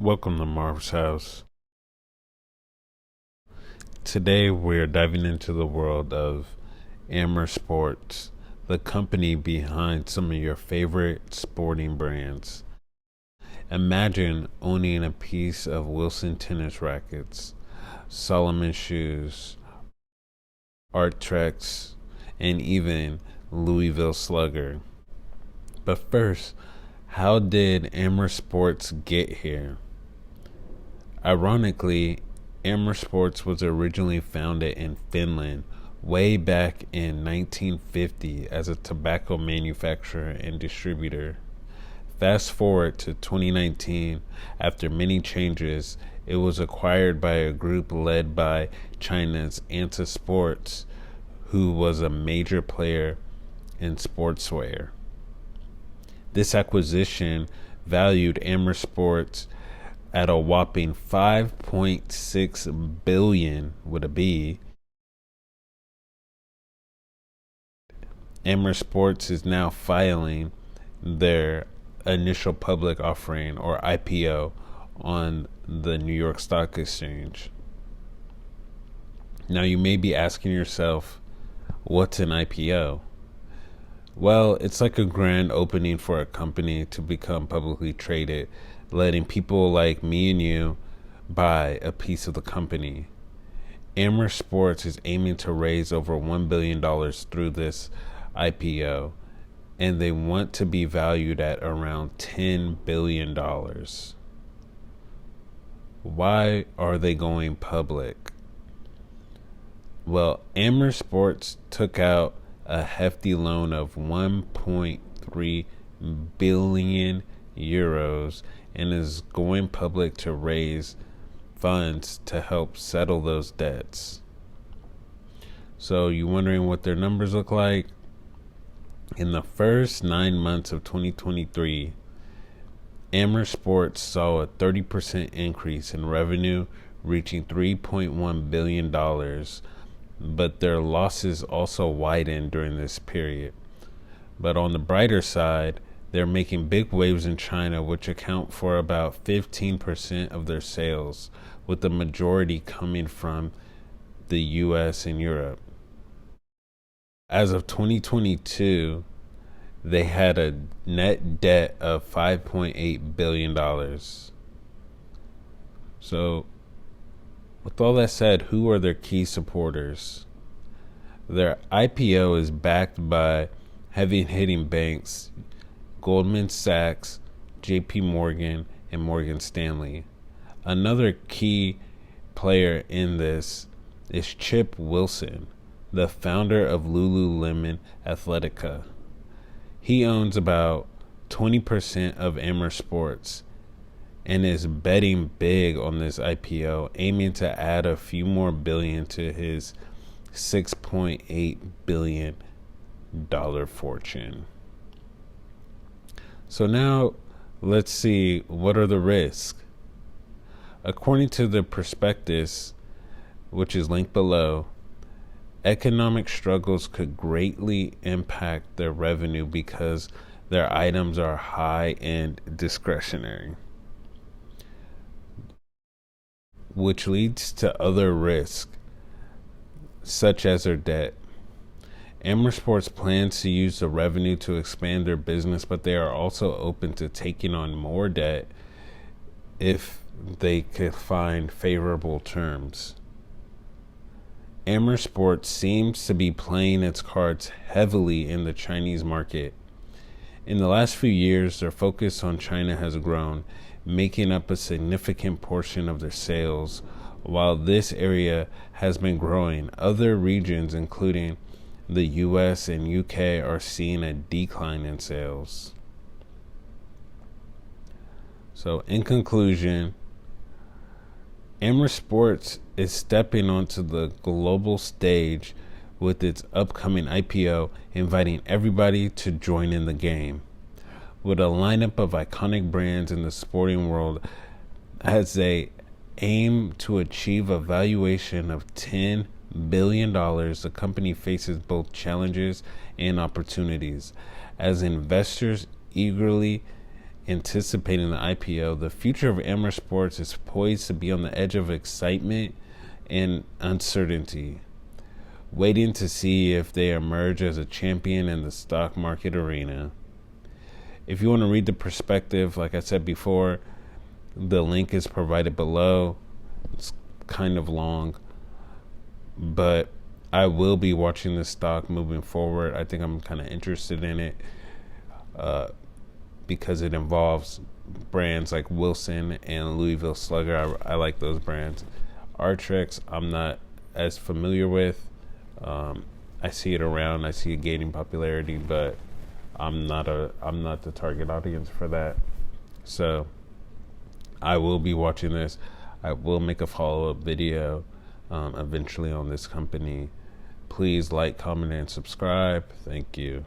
Welcome to Marv's house. Today we're diving into the world of Amer Sports, the company behind some of your favorite sporting brands. Imagine owning a piece of Wilson tennis rackets, Solomon shoes, Artrex, and even Louisville Slugger. But first, how did Amer Sports get here? Ironically, Amer Sports was originally founded in Finland way back in 1950 as a tobacco manufacturer and distributor. Fast forward to 2019, after many changes, it was acquired by a group led by China's Anta Sports, who was a major player in sportswear. This acquisition valued Amer Sports at a whopping 5.6 billion with a B. Amer Sports is now filing their initial public offering, or IPO, on the New York Stock Exchange. Now you may be asking yourself, what's an IPO? Well, it's like a grand opening for a company to become publicly traded, letting people like me and you buy a piece of the company. Amer Sports is aiming to raise over $1 billion through this IPO, and they want to be valued at around $10 billion. Why are they going public? Well, Amer Sports took out a hefty loan of 1.3 billion euros and is going public to raise funds to help settle those debts. So you wondering what their numbers look like? In the first 9 months of 2023, Amer Sports saw a 30% increase in revenue, reaching $3.1 billion, but their losses also widened during this period. But on the brighter side, they're making big waves in China, which account for about 15% of their sales, with the majority coming from the US and Europe. As of 2022, they had a net debt of $5.8 billion. So, with all that said, who are their key supporters? Their IPO is backed by heavy-hitting banks, Goldman Sachs, JP Morgan, and Morgan Stanley. Another key player in this is Chip Wilson, the founder of Lululemon Athletica. He owns about 20% of Amer Sports and is betting big on this IPO, aiming to add a few more billion to his $6.8 billion fortune. So now let's see, what are the risks? According to the prospectus, which is linked below, economic struggles could greatly impact their revenue because their items are high and discretionary, which leads to other risks, such as their debt. Amer Sports plans to use the revenue to expand their business, but they are also open to taking on more debt if they could find favorable terms. Amer Sports seems to be playing its cards heavily in the Chinese market. In the last few years, their focus on China has grown, making up a significant portion of their sales. While this area has been growing, other regions, including the US and UK, are seeing a decline in sales. So, in conclusion, Amer Sports is stepping onto the global stage with its upcoming IPO, inviting everybody to join in the game. With a lineup of iconic brands in the sporting world, as they aim to achieve a valuation of $10 billion, the company faces both challenges and opportunities. As investors eagerly anticipating the IPO, the future of Amer Sports is poised to be on the edge of excitement and uncertainty, waiting to see if they emerge as a champion in the stock market arena. If you want to read the perspective, like I said before, the link is provided below. It's kind of long, but I will be watching this stock moving forward. I think I'm kind of interested in it because it involves brands like Wilson and Louisville Slugger. I like those brands. Artrex, I'm not as familiar with. I see it around. I see it gaining popularity, but I'm not the target audience for that. So I will be watching this. I will make a follow-up video eventually on this company. Please like, comment, and subscribe. Thank you.